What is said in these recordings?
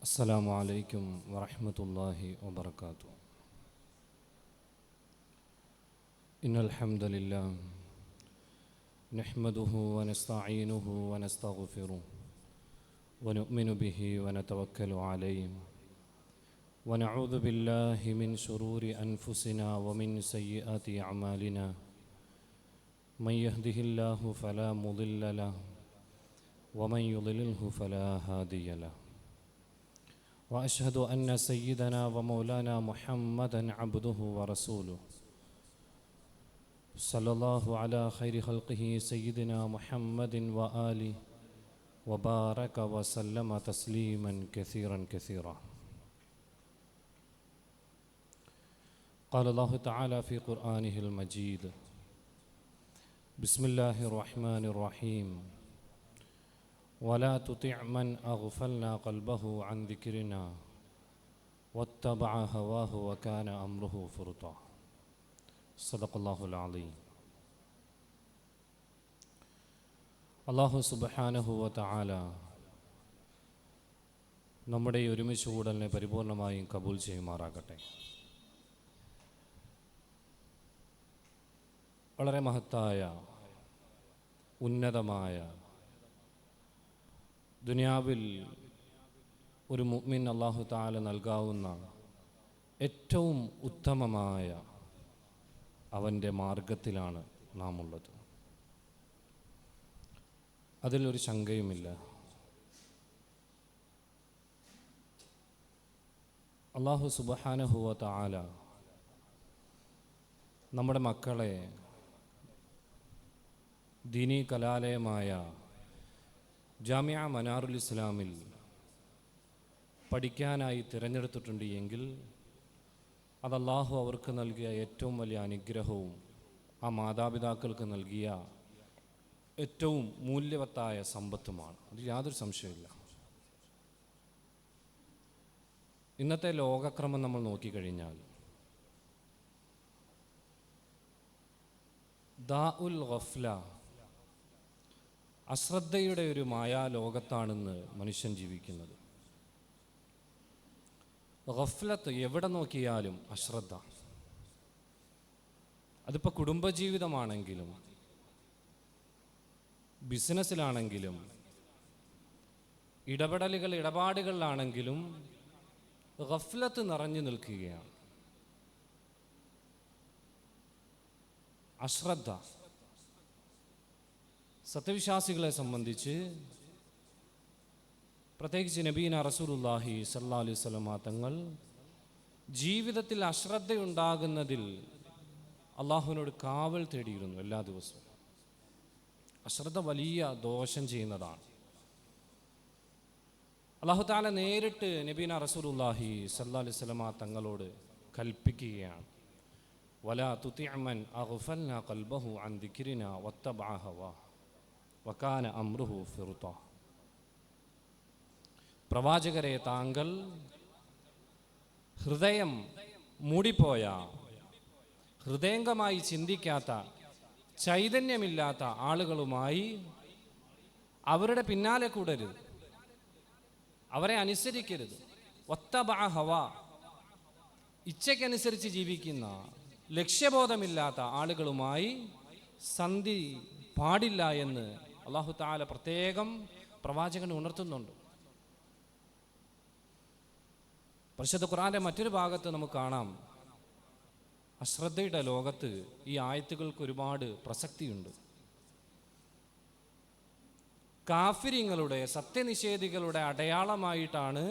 السلام عليكم ورحمة الله وبركاته. إن الحمد لله نحمده ونستعينه ونستغفره ونؤمن به ونتوكل عليه ونعوذ بالله من شرور أنفسنا ومن سيئات أعمالنا. من يهده الله فلا مضل له ومن يضلله فلا هادي له. وأشهد أن سيدنا ومولانا محمدًا عبده ورسوله صلى الله على خير خلقه سيدنا محمد وآله وبارك وسلم تسليما كثيرا كثيرا. قال الله تعالى في قرآنه المجيد: بسم الله الرحمن الرحيم: ولا تطع من أغفلنا قلبه عن ذكرنا واتبع هواه وكان أمره فرطا. صدق الله العظيم. അല്ലാഹു സുബ്ഹാനഹു വ തആല നമ്മുടെ ഈ ഒരുമിച്ച് കൂടലിനെ പരിപൂർണമായും കബൂൽ ചെയ്യുമാറാകട്ടെ. വളരെ മഹത്തായ ഉന്നതമായ ദുനിയാവിൽ ഒരു മുഅ്മിൻ അല്ലാഹു തആല നൽകാവുന്ന ഏറ്റവും ഉത്തമമായ അവൻ്റെ മാർഗത്തിലാണ് നാം ഉള്ളത്. അതിലൊരു ശങ്കയുമില്ല. അല്ലാഹു സുബ്ഹാനഹു വ തആല നമ്മുടെ മക്കളെ ദീനീ കലാലയമായ ജാമിഅ മനാറുൽ ഇസ്ലാമിൽ പഠിക്കാനായി തിരഞ്ഞെടുത്തിട്ടുണ്ട് എങ്കിൽ അത് അല്ലാഹു അവർക്ക് നൽകിയ ഏറ്റവും വലിയ അനുഗ്രഹവും ആ മാതാപിതാക്കൾക്ക് നൽകിയ ഏറ്റവും മൂല്യവത്തായ സമ്പത്തുമാണ്. അത് യാതൊരു സംശയമില്ല. ഇന്നത്തെ ലോകക്രമം നമ്മൾ നോക്കിക്കഴിഞ്ഞാൽ ദാഉൽ ഗഫ്ല, അശ്രദ്ധയുടെ ഒരു മായാലോകത്താണെന്ന് മനുഷ്യൻ ജീവിക്കുന്നത്. ഗഫ്ലത്ത് എവിടെ നോക്കിയാലും അശ്രദ്ധ. അതിപ്പോൾ കുടുംബജീവിതമാണെങ്കിലും ബിസിനസ്സിലാണെങ്കിലും ഇടപാടുകളിലാണെങ്കിലും ഗഫ്ലത്ത് നിറഞ്ഞു നിൽക്കുകയാണ്. അശ്രദ്ധ സത്യവിശ്വാസികളെ സംബന്ധിച്ച്, പ്രത്യേകിച്ച് നബീന റസൂലുള്ളാഹി സ്വല്ലല്ലാഹു അലൈഹി വസല്ലം തങ്ങൾ ജീവിതത്തിൽ അശ്രദ്ധയുണ്ടാകുന്നതിൽ അള്ളാഹുവിനോട് കാവൽ തേടിയിരുന്നു എല്ലാ ദിവസവും. അശ്രദ്ധ വലിയ ദോഷം ചെയ്യുന്നതാണ്. അല്ലാഹു തആല നേരിട്ട് നബീന റസൂലുള്ളാഹി സ്വല്ലല്ലാഹു അലൈഹി വസല്ലം തങ്ങളോട് കൽപ്പിക്കുകയാണ്: വലാ തുതിഅ മൻ അഗ്ഫൽനാ ഖൽബഹു അൻ ദിക്രിനാ വത്തബഅ ഹവാഹു വകാന അംറുഹു ഫിർതാ. പ്രവാചകരെ, താങ്കൾ ഹൃദയം മൂടിപ്പോയ, ഹൃദയംഗമായി ചിന്തിക്കാത്ത, ചൈതന്യമില്ലാത്ത ആളുകളുമായി അവരുടെ പിന്നാലെ കൂടരുത്, അവരെ അനുസരിക്കരുത്. വത്തബഅ ഹവാ, ഇച്ഛയ്ക്കനുസരിച്ച് ജീവിക്കുന്ന, ലക്ഷ്യബോധമില്ലാത്ത ആളുകളുമായി സന്ധി പാടില്ല എന്ന് അല്ലാഹു തആല പ്രത്യേകം പ്രവാചകൻ ഉണർത്തുന്നുണ്ട്. പരിശുദ്ധ ഖുർആന്റെ മറ്റൊരു ഭാഗത്ത് നമുക്ക് കാണാം, അശ്രദ്ധയുടെ ലോകത്ത് ഈ ആയത്തുകൾക്ക് ഒരുപാട് പ്രസക്തിയുണ്ട്. കാഫിരിങ്ങളുടെ, സത്യനിഷേധികളുടെ അടയാളമായിട്ടാണ്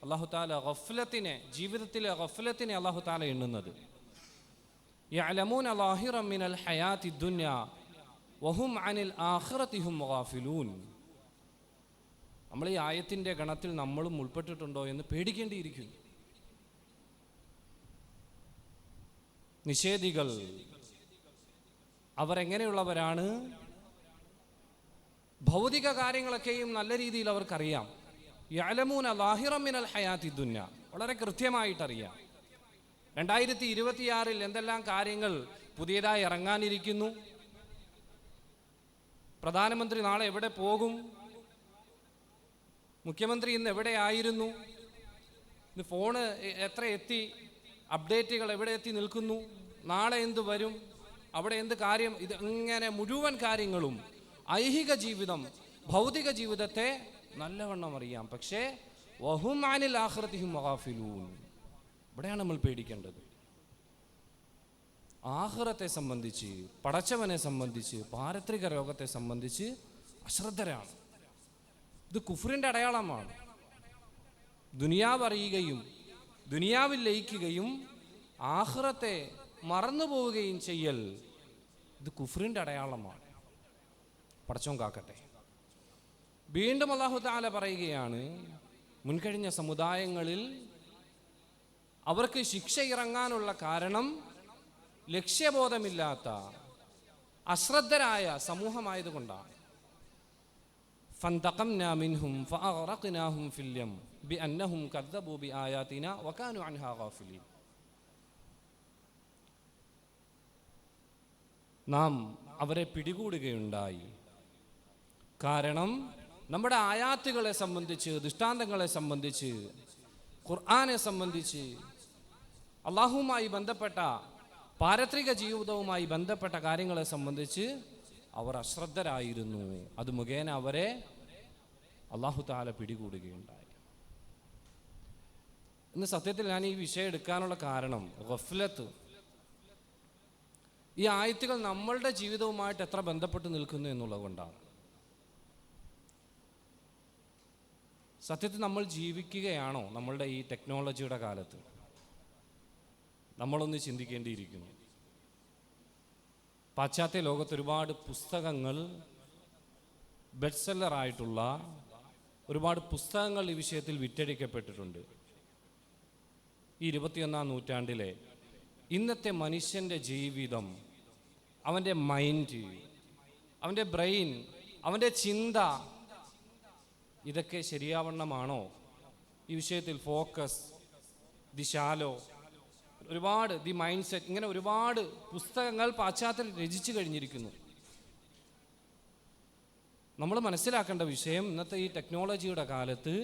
അല്ലാഹു തആല ഗഫ്ലത്തിനെ, ജീവിതത്തിലെ ഗഫ്ലത്തിനെ അല്ലാഹു തആല എണ്ണുന്നത്. യഅലമൂന ളാഹിറൻ മിനൽ ഹയാത്തി ദുനിയ വഹും അനിൽ ആഖിറതി ഹും ഗാഫിലൂൻ. നമ്മൾ ഈ ആയത്തിൻ്റെ ഗണത്തിൽ നമ്മളും ഉൾപ്പെട്ടിട്ടുണ്ടോ എന്ന് പേടിക്കേണ്ടിയിരിക്കുന്നു. നിഷേധികൾ അവരെങ്ങനെയുള്ളവരാണ്? ഭൗതിക കാര്യങ്ങളൊക്കെയും നല്ല രീതിയിൽ അവർക്കറിയാം. യഅലമൂന ളാഹിറൻ മിനൽ ഹയാത്തി ദുനിയ, വളരെ കൃത്യമായിട്ടറിയാം. 2026 എന്തെല്ലാം കാര്യങ്ങൾ പുതിയതായി ഇറങ്ങാനിരിക്കുന്നു, പ്രധാനമന്ത്രി നാളെ എവിടെ പോകും, മുഖ്യമന്ത്രി ഇന്ന് എവിടെയായിരുന്നു, ഇന്ന് ഫോണ് എത്ര എത്തി, അപ്ഡേറ്റുകൾ എവിടെ എത്തി നിൽക്കുന്നു, നാളെ എന്ത് വരും, അവിടെ എന്ത് കാര്യം, ഇത് ഇങ്ങനെ മുഴുവൻ കാര്യങ്ങളും ഐഹിക ജീവിതം, ഭൗതിക ജീവിതത്തെ നല്ലവണ്ണം അറിയാം. പക്ഷേ വഹും അനിൽ ആഖിറതിഹിം ഗാഫിലൂൻ. ഇവിടെയാണ് നമ്മൾ പേടിക്കേണ്ടത്. ആഖിറത്തെ സംബന്ധിച്ച്, പടച്ചവനെ സംബന്ധിച്ച്, പാരത്രിക രോഗത്തെ സംബന്ധിച്ച് അശ്രദ്ധരാണ്. ഇത് കുഫ്രിന്റെ അടയാളമാണ്. ദുനിയാവ് അറിയുകയും ദുനിയാവിൽ ലയിക്കുകയും ആഖിറത്തെ മറന്നുപോവുകയും ചെയ്യൽ, ഇത് കുഫ്രിന്റെ അടയാളമാണ്. പടച്ചോൻ കാക്കട്ടെ. വീണ്ടും അല്ലാഹു തആല പറയുകയാണ്, മുൻകഴിഞ്ഞ സമുദായങ്ങളിൽ അവർക്ക് ശിക്ഷ ഇറങ്ങാനുള്ള കാരണം ലക്ഷ്യബോധമില്ലാത്ത അശ്രദ്ധരായ സമൂഹമായതുകൊണ്ടാണ്. ഫന്തഖംനാ മിൻഹും ഫഅഗ്റഖ്നാഹും ഫിൽ യം ബിഅന്നഹും കദ്ദബൂ ബിആയാതിനാ വകാനൂ അൻഹാ ഗാഫിലീൻ. നാം അവരെ പിടികൂടുകയുണ്ടായി. കാരണം നമ്മുടെ ആയാത്തുകളെ സംബന്ധിച്ച്, ദൃഷ്ടാന്തങ്ങളെ സംബന്ധിച്ച്, ഖുർആനെ സംബന്ധിച്ച്, അള്ളാഹുവുമായി ബന്ധപ്പെട്ട പാരത്രിക ജീവിതവുമായി ബന്ധപ്പെട്ട കാര്യങ്ങളെ സംബന്ധിച്ച് അവർ അശ്രദ്ധരായിരുന്നു. അത് മുഖേന അവരെ അല്ലാഹു തആല പിടികൂടുകയുണ്ടായി. ഇന്ന് സത്യത്തിൽ ഞാൻ ഈ വിഷയം എടുക്കാനുള്ള കാരണം ഗഫ്ലത്ത്, ഈ ആയത്തുകൾ നമ്മളുടെ ജീവിതവുമായിട്ട് എത്ര ബന്ധപ്പെട്ട് നിൽക്കുന്നു എന്നുള്ളത് കൊണ്ടാണ്. സത്യത്തിൽ നമ്മൾ ജീവിക്കുകയാണോ നമ്മളുടെ ഈ ടെക്നോളജിയുടെ കാലത്ത്? നമ്മളൊന്ന് ചിന്തിക്കേണ്ടിയിരിക്കുന്നു. പാശ്ചാത്യ ലോകത്ത് ഒരുപാട് പുസ്തകങ്ങൾ, ബെസ്റ്റ് സെല്ലറായിട്ടുള്ള ഒരുപാട് പുസ്തകങ്ങൾ ഈ വിഷയത്തിൽ വിറ്റഴിക്കപ്പെട്ടിട്ടുണ്ട്. ഈ 21-ാം നൂറ്റാണ്ടിലെ ഇന്നത്തെ മനുഷ്യൻ്റെ ജീവിതം, അവൻ്റെ മൈൻഡ്, അവൻ്റെ ബ്രെയിൻ, അവൻ്റെ ചിന്ത, ഇതൊക്കെ ശരിയാവണ്ണമാണോ? ഈ വിഷയത്തിൽ ഫോക്കസ്, ദിശാലോ, ഒരുപാട് ദി മൈൻഡ് സെറ്റ്, ഇങ്ങനെ ഒരുപാട് പുസ്തകങ്ങൾ പാശ്ചാത്യത്തിൽ രചിച്ചു കഴിഞ്ഞിരിക്കുന്നു. നമ്മൾ മനസ്സിലാക്കേണ്ട വിഷയം, ഇന്നത്തെ ഈ ടെക്നോളജിയുടെ കാലത്ത്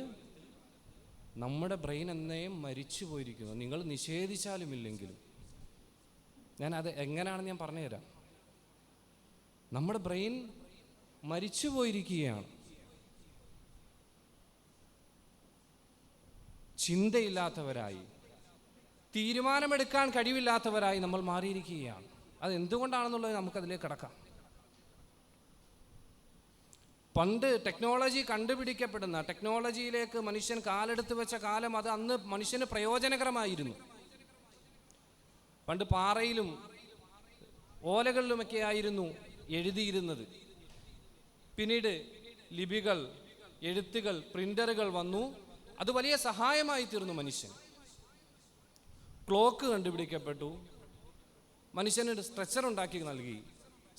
നമ്മുടെ ബ്രെയിൻ എന്നേയും മരിച്ചു പോയിരിക്കുന്നു. നിങ്ങൾ നിഷേധിച്ചാലും ഇല്ലെങ്കിലും. ഞാനത് എങ്ങനെയാണെന്ന് ഞാൻ പറഞ്ഞുതരാം. നമ്മുടെ ബ്രെയിൻ മരിച്ചു പോയിരിക്കുകയാണ്. ചിന്തയില്ലാത്തവരായി, തീരുമാനമെടുക്കാൻ കഴിവില്ലാത്തവരായി നമ്മൾ മാറിയിരിക്കുകയാണ്. അത് എന്തുകൊണ്ടാണെന്നുള്ളത് നമുക്കതിലേക്ക് കടക്കാം. പണ്ട് ടെക്നോളജി കണ്ടുപിടിക്കപ്പെടുന്ന, ടെക്നോളജിയിലേക്ക് മനുഷ്യൻ കാലെടുത്ത് വെച്ച കാലം, അത് അന്ന് മനുഷ്യന് പ്രയോജനകരമായിരുന്നു. പണ്ട് പാറയിലും ഓലകളിലുമൊക്കെ ആയിരുന്നു എഴുതിയിരുന്നത്. പിന്നീട് ലിപികൾ, എഴുത്തുകൾ, പ്രിന്ററുകൾ വന്നു. അത് വലിയ സഹായമായി തീർന്നു മനുഷ്യൻ. ക്ലോക്ക് കണ്ടുപിടിക്കപ്പെട്ടു. മനുഷ്യന് സ്ട്രെച്ചർ ഉണ്ടാക്കി നൽകി.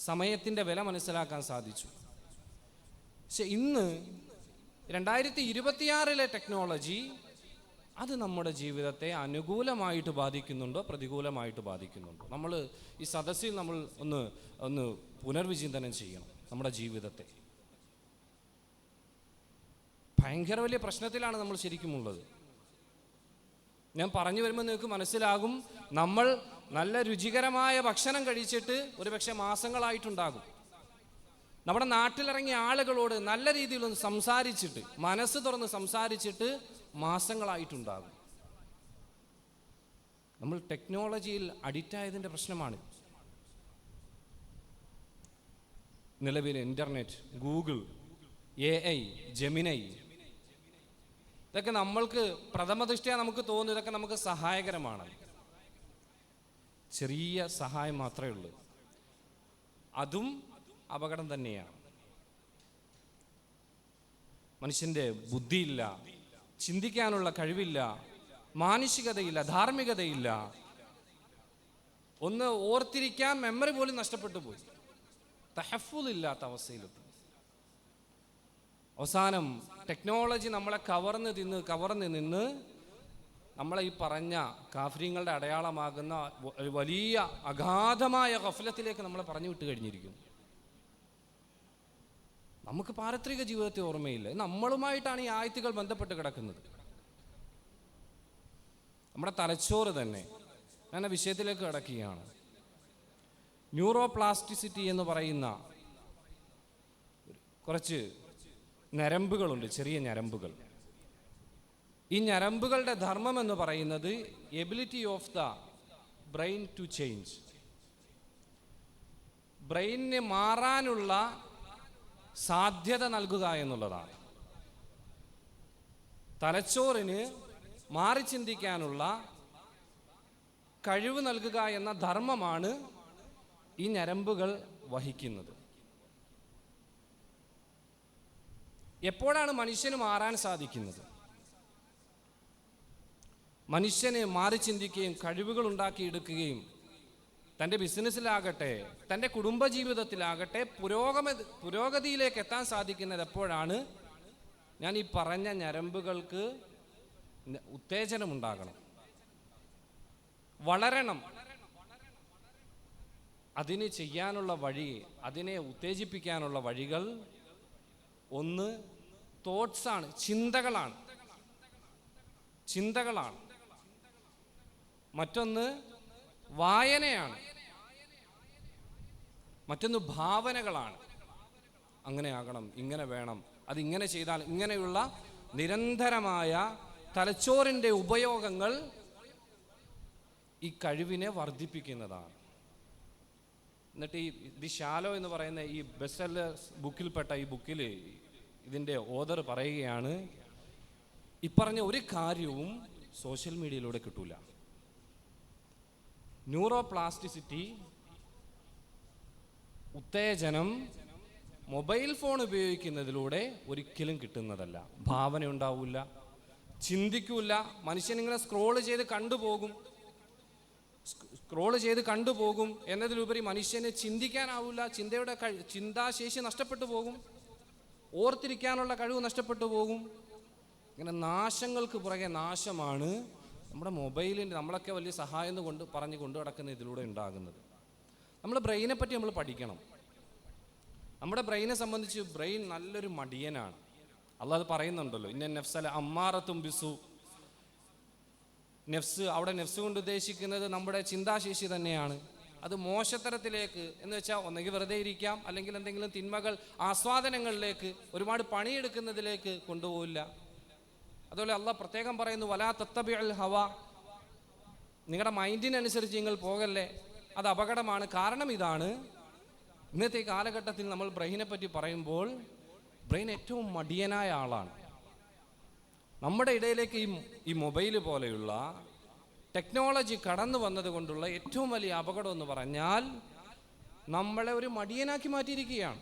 സമയത്തിൻ്റെ വില മനസ്സിലാക്കാൻ സാധിച്ചു. പക്ഷെ ഇന്ന് 2026 ടെക്നോളജി അത് നമ്മുടെ ജീവിതത്തെ അനുകൂലമായിട്ട് ബാധിക്കുന്നുണ്ടോ പ്രതികൂലമായിട്ട് ബാധിക്കുന്നുണ്ടോ? നമ്മൾ ഈ സദസ്സിൽ നമ്മൾ ഒന്ന് പുനർവിചിന്തനം ചെയ്യണം നമ്മുടെ ജീവിതത്തെ. ഭയങ്കര വലിയ പ്രശ്നത്തിലാണ് നമ്മൾ ശരിക്കും ഉള്ളത്. ഞാൻ പറഞ്ഞു വരുമ്പോൾ നിങ്ങൾക്ക് മനസ്സിലാകും, നമ്മൾ നല്ല രുചികരമായ ഭക്ഷണം കഴിച്ചിട്ട് ഒരുപക്ഷെ മാസങ്ങളായിട്ടുണ്ടാകും. നമ്മുടെ നാട്ടിലിറങ്ങിയ ആളുകളോട് നല്ല രീതിയിലൊന്ന് സംസാരിച്ചിട്ട്, മനസ്സ് തുറന്ന് സംസാരിച്ചിട്ട് മാസങ്ങളായിട്ടുണ്ടാകും. നമ്മൾ ടെക്നോളജിയിൽ അഡിക്റ്റ് ആയതിൻ്റെ പ്രശ്നമാണ്. നിലവിലെ ഇൻ്റർനെറ്റ്, ഗൂഗിൾ, AI, ജെമിനൈ, ഇതൊക്കെ നമ്മൾക്ക് പ്രഥമ ദൃഷ്ട്യാ നമുക്ക് തോന്നുന്നു ഇതൊക്കെ നമുക്ക് സഹായകരമാണ്. ചെറിയ സഹായം മാത്രമേ ഉള്ളൂ. അതും അപകടം തന്നെയാണ്. മനുഷ്യൻ്റെ ബുദ്ധിയില്ല, ചിന്തിക്കാനുള്ള കഴിവില്ല, മാനുഷികതയില്ല, ധാർമ്മികതയില്ല, ഒന്ന് ഓർത്തിരിക്കാൻ മെമ്മറി പോലും നഷ്ടപ്പെട്ടു പോയി. തഹഫുളില്ലാത്ത അവസ്ഥയിലെത്തും. അവസാനം ടെക്നോളജി നമ്മളെ കവർന്ന് നിന്ന് നമ്മളെ ഈ പറഞ്ഞ കാഫിര്യങ്ങളുടെ അടയാളമാകുന്ന വലിയ അഗാധമായ ഗഫലത്തിലേക്ക് നമ്മളെ പറഞ്ഞു വിട്ട് കഴിഞ്ഞിരിക്കുന്നു. നമുക്ക് പാരത്രിക ജീവിതത്തെ ഓർമ്മയില്ല. നമ്മളുമായിട്ടാണ് ഈ ആയത്തുകൾ ബന്ധപ്പെട്ട് കിടക്കുന്നത്. നമ്മുടെ തലച്ചോറ് തന്നെ. ഞാൻ ആ വിഷയത്തിലേക്ക് കടക്കുകയാണ്. ന്യൂറോപ്ലാസ്റ്റിസിറ്റി എന്ന് പറയുന്ന കുറച്ച് ഞരമ്പുകളുണ്ട്, ചെറിയ ഞരമ്പുകൾ. ഈ ഞരമ്പുകളുടെ ധർമ്മം എന്ന് പറയുന്നത് ability of the brain to change, ബ്രെയിനിന് മാറാനുള്ള സാധ്യത നൽകുക എന്നുള്ളതാണ്. തലച്ചോറിന് മാറി ചിന്തിക്കാനുള്ള കഴിവ് നൽകുക എന്ന ധർമ്മമാണ് ഈ ഞരമ്പുകൾ വഹിക്കുന്നത്. എപ്പോഴാണ് മനുഷ്യന് മാറാൻ സാധിക്കുന്നത്? മനുഷ്യന് മാറി ചിന്തിക്കുകയും കഴിവുകൾ ഉണ്ടാക്കിയെടുക്കുകയും തൻ്റെ ബിസിനസ്സിലാകട്ടെ തൻ്റെ കുടുംബജീവിതത്തിലാകട്ടെ പുരോഗതിയിലേക്ക് എത്താൻ സാധിക്കുന്നത് എപ്പോഴാണ്? ഞാൻ ഈ പറഞ്ഞ ഞരമ്പുകൾക്ക് ഉത്തേജനമുണ്ടാകണം, വളരണം. അതിന് ചെയ്യാനുള്ള വഴി, അതിനെ ഉത്തേജിപ്പിക്കാനുള്ള വഴികൾ ഒന്ന് തോട്ട്സാണ്, ചിന്തകളാണ്. മറ്റൊന്ന് വായനയാണ്, മറ്റൊന്ന് ഭാവനകളാണ്. അങ്ങനെ ആകണം, ഇങ്ങനെ വേണം, അതിങ്ങനെ ചെയ്താൽ, ഇങ്ങനെയുള്ള നിരന്തരമായ തലച്ചോറിൻ്റെ ഉപയോഗങ്ങൾ ഈ കഴിവിനെ വർദ്ധിപ്പിക്കുന്നതാണ്. എന്നിട്ട് ദി ഷാലോ എന്ന് പറയുന്ന ഈ ബെസ്റ്റ് സെല്ലർ ബുക്കിൽപ്പെട്ട ഈ ബുക്കിൽ ഇതിൻ്റെ ഓതർ പറയുകയാണ്, ഇപ്പറഞ്ഞ ഒരു കാര്യവും സോഷ്യൽ മീഡിയയിലൂടെ കിട്ടൂല. ന്യൂറോപ്ലാസ്റ്റിസിറ്റി, ഉത്തേജനം മൊബൈൽ ഫോൺ ഉപയോഗിക്കുന്നതിലൂടെ ഒരിക്കലും കിട്ടുന്നതല്ല. ഭാവന ഉണ്ടാവില്ല, ചിന്തിക്കൂല. മനുഷ്യനിങ്ങനെ സ്ക്രോൾ ചെയ്ത് കണ്ടുപോകും എന്നതിലുപരി മനുഷ്യന് ചിന്തിക്കാനാവില്ല. ചിന്താശേഷി നഷ്ടപ്പെട്ടു പോകും, ഓർത്തിരിക്കാനുള്ള കഴിവ് നഷ്ടപ്പെട്ടു പോകും. ഇങ്ങനെ നാശങ്ങൾക്ക് പുറകെ നാശമാണ് നമ്മുടെ മൊബൈലിൻ്റെ, നമ്മളൊക്കെ വലിയ സഹായം എന്ന് പറഞ്ഞ് കൊണ്ടു നടക്കുന്ന ഇതിലൂടെ ഉണ്ടാകുന്നത്. നമ്മൾ ബ്രെയിനെ പറ്റി നമ്മൾ പഠിക്കണം. നമ്മുടെ ബ്രെയിനെ സംബന്ധിച്ച് ബ്രെയിൻ നല്ലൊരു മടിയനാണ്. അള്ളാഹ് അത് പറയുന്നുണ്ടല്ലോ, ഇന്ന നഫ്സല അമ്മാറത്തും ബിസു. അവിടെ നെഫ്സ് കൊണ്ട് ഉദ്ദേശിക്കുന്നത് നമ്മുടെ ചിന്താശേഷി തന്നെയാണ്. അത് മോശത്തരത്തിലേക്ക് എന്ന് വെച്ചാൽ ഒന്നെങ്കിൽ വെറുതെ ഇരിക്കാം, അല്ലെങ്കിൽ എന്തെങ്കിലും തിന്മകൾ, ആസ്വാദനങ്ങളിലേക്ക്, ഒരുപാട് പണിയെടുക്കുന്നതിലേക്ക് കൊണ്ടുപോകില്ല. അതുപോലെ അള്ളാഹ് പ്രത്യേകം പറയുന്നു, വലാ തത്തബിഉൽ ഹവ, നിങ്ങളുടെ മൈൻഡിനനുസരിച്ച് നിങ്ങൾ പോകല്ലേ, അത് അപകടമാണ്. കാരണം ഇതാണ്, ഇന്നത്തെ കാലഘട്ടത്തിൽ നമ്മൾ ബ്രെയിനെ പറ്റി പറയുമ്പോൾ ബ്രെയിൻ ഏറ്റവും മടിയനായ ആളാണ്. നമ്മുടെ ഇടയിലേക്ക് ഈ മൊബൈൽ പോലെയുള്ള ടെക്നോളജി കടന്നു വന്നത് കൊണ്ടുള്ള ഏറ്റവും വലിയ അപകടം എന്ന് പറഞ്ഞാൽ നമ്മളെ ഒരു മടിയനാക്കി മാറ്റിയിരിക്കുകയാണ്.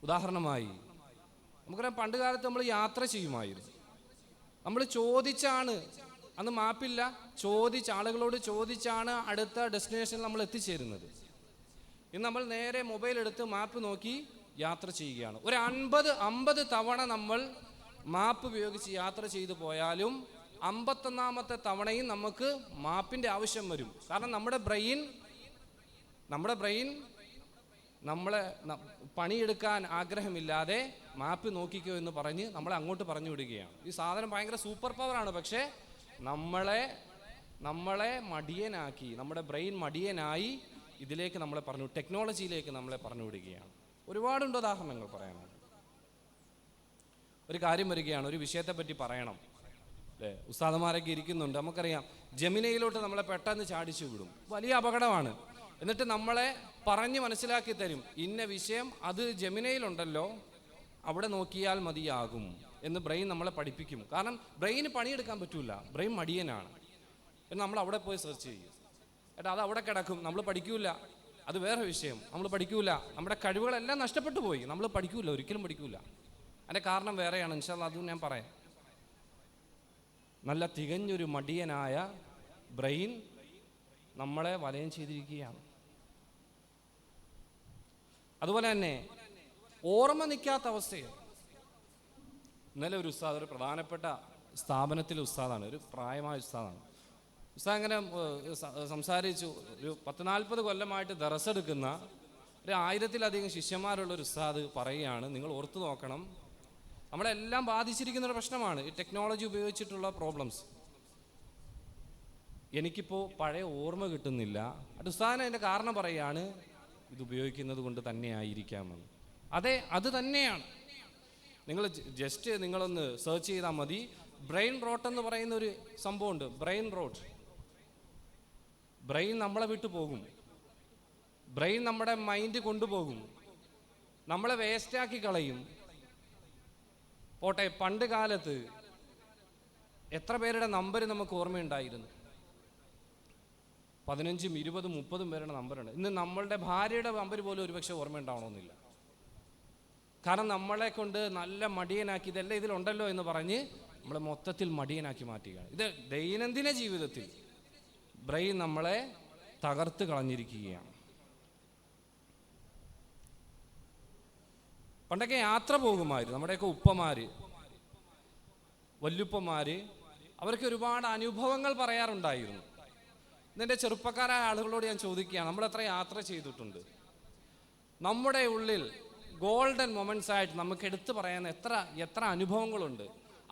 ഉദാഹരണമായി നമുക്കറിയാം, പണ്ട് കാലത്ത് നമ്മൾ യാത്ര ചെയ്യുമായിരുന്നു. നമ്മൾ ചോദിച്ചാണ്, അന്ന് മാപ്പില്ല, ആളുകളോട് ചോദിച്ചാണ് അടുത്ത ഡെസ്റ്റിനേഷനിൽ നമ്മൾ എത്തിച്ചേരുന്നത്. ഇന്ന് നമ്മൾ നേരെ മൊബൈൽ എടുത്ത് മാപ്പ് നോക്കി യാത്ര ചെയ്യുകയാണ്. ഒരു 50 തവണ നമ്മൾ മാപ്പ് ഉപയോഗിച്ച് യാത്ര ചെയ്തു പോയാലും 51ാമത്തെ തവണയും നമുക്ക് മാപ്പിൻ്റെ ആവശ്യം വരും. കാരണം നമ്മുടെ ബ്രെയിൻ നമ്മളെ പണിയെടുക്കാൻ ആഗ്രഹമില്ലാതെ മാപ്പ് നോക്കിക്കോ എന്ന് പറഞ്ഞ് നമ്മളെ അങ്ങോട്ട് പറഞ്ഞു വിടുകയാണ്. ഈ സാധനം ഭയങ്കര സൂപ്പർ പവറാണ്. പക്ഷേ നമ്മളെ മടിയനാക്കി, നമ്മുടെ ബ്രെയിൻ മടിയനായി ഇതിലേക്ക് നമ്മളെ ടെക്നോളജിയിലേക്ക് നമ്മളെ പറഞ്ഞു വിടുകയാണ്. ഒരുപാടുണ്ട് ഉദാഹരണങ്ങൾ പറയാനാണ്. ഒരു കാര്യം വരികയാണ്, ഒരു വിഷയത്തെ പറ്റി പറയണം, അല്ലേ? ഉസ്താദന്മാരൊക്കെ ഇരിക്കുന്നുണ്ട്. നമുക്കറിയാം, ജമിനയിലോട്ട് നമ്മളെ പെട്ടെന്ന് ചാടിച്ചു വിടും, വലിയ അപകടമാണ്. എന്നിട്ട് നമ്മളെ പറഞ്ഞ് മനസ്സിലാക്കി തരും, ഇന്ന വിഷയം അത് ജമിനയിലുണ്ടല്ലോ, അവിടെ നോക്കിയാൽ മതിയാകും എന്ന് ബ്രെയിൻ നമ്മളെ പഠിപ്പിക്കും. കാരണം ബ്രെയിന് പണിയെടുക്കാൻ പറ്റൂല, ബ്രെയിൻ മടിയനാണ്. എന്ന് നമ്മൾ അവിടെ പോയി സെർച്ച് ചെയ്യും. ഏട്ടാ അത് അവിടെ കിടക്കും, നമ്മൾ പഠിക്കൂല, അത് വേറെ വിഷയം, നമ്മൾ പഠിക്കൂല. നമ്മുടെ കഴിവുകളെല്ലാം നഷ്ടപ്പെട്ടു പോയി, നമ്മൾ പഠിക്കൂല, ഒരിക്കലും പഠിക്കൂല. അതിൻ്റെ കാരണം വേറെയാണ്, ഇൻഷാ അല്ലാഹ് അതും ഞാൻ പറയാം. നല്ല തികഞ്ഞൊരു മടിയനായ ബ്രെയിൻ നമ്മളെ വലയം ചെയ്തിരിക്കുകയാണ്. അതുപോലെ തന്നെ ഓർമ്മ നിൽക്കാത്ത അവസ്ഥയിൽ, ഇന്നലെ ഒരു ഉസ്താദ്, ഒരു പ്രധാനപ്പെട്ട സ്ഥാപനത്തിലെ ഉസ്താദാണ്, ഒരു പ്രായമായ ഉസ്താദാണ്. ഉസ്താദ് അങ്ങനെ സംസാരിച്ചു. ഒരു 40-40 കൊല്ലമായിട്ട് ദറസെടുക്കുന്ന ഒരു 1000-ലധികം ശിഷ്യന്മാരുള്ള ഒരു ഉസ്താദ് പറയുകയാണ്, നിങ്ങൾ ഓർത്തു നോക്കണം, നമ്മളെല്ലാം ബാധിച്ചിരിക്കുന്ന ഒരു പ്രശ്നമാണ് ഈ ടെക്നോളജി ഉപയോഗിച്ചിട്ടുള്ള പ്രോബ്ലംസ്. എനിക്കിപ്പോൾ പഴയ ഓർമ്മ കിട്ടുന്നില്ല. അടിസ്ഥാനം അതിൻ്റെ കാരണം പറയാണ്, ഇത് ഉപയോഗിക്കുന്നത് കൊണ്ട് തന്നെ ആയിരിക്കാമെന്ന്. അതെ, അത് തന്നെയാണ്. നിങ്ങൾ ജസ്റ്റ് നിങ്ങളൊന്ന് സെർച്ച് ചെയ്താൽ മതി. ബ്രെയിൻ റോട്ട് എന്ന് പറയുന്ന ഒരു സംഭവമുണ്ട്. Brain rote. ബ്രെയിൻ നമ്മളെ വിട്ടു പോകും. ബ്രെയിൻ നമ്മുടെ മൈൻഡ് കൊണ്ടുപോകും, നമ്മളെ വേസ്റ്റാക്കി കളയും. പോട്ടെ, പണ്ട് കാലത്ത് എത്ര പേരുടെ നമ്പർ നമുക്ക് ഓർമ്മയുണ്ടായിരുന്നു? 15, 20, 30 പേരുടെ നമ്പറുണ്ട്. ഇന്ന് നമ്മളുടെ ഭാര്യയുടെ നമ്പർ പോലും ഒരുപക്ഷെ ഓർമ്മയുണ്ടാവണമെന്നില്ല. കാരണം നമ്മളെ കൊണ്ട് നല്ല മടിയനാക്കി, ഇതെല്ലാം ഇതിലുണ്ടല്ലോ എന്ന് പറഞ്ഞ് നമ്മളെ മൊത്തത്തിൽ മടിയനാക്കി മാറ്റുകയാണ്. ഇത് ദൈനംദിന ജീവിതത്തിൽ ബ്രെയിൻ നമ്മളെ തകർത്ത് കളഞ്ഞിരിക്കുകയാണ്. പണ്ടൊക്കെ യാത്ര പോകുമായിരുന്നു. നമ്മുടെയൊക്കെ ഉപ്പമാര്, വല്യുപ്പമാര്, അവർക്ക് ഒരുപാട് അനുഭവങ്ങൾ പറയാറുണ്ടായിരുന്നു. ഇതിൻ്റെ ചെറുപ്പക്കാരായ ആളുകളോട് ഞാൻ ചോദിക്കുകയാണ്, നമ്മൾ എത്ര യാത്ര ചെയ്തിട്ടുണ്ട്? നമ്മുടെ ഉള്ളിൽ ഗോൾഡൻ മൊമെന്റ്സ് ആയിട്ട് നമുക്ക് എടുത്തു പറയാൻ എത്ര അനുഭവങ്ങളുണ്ട്?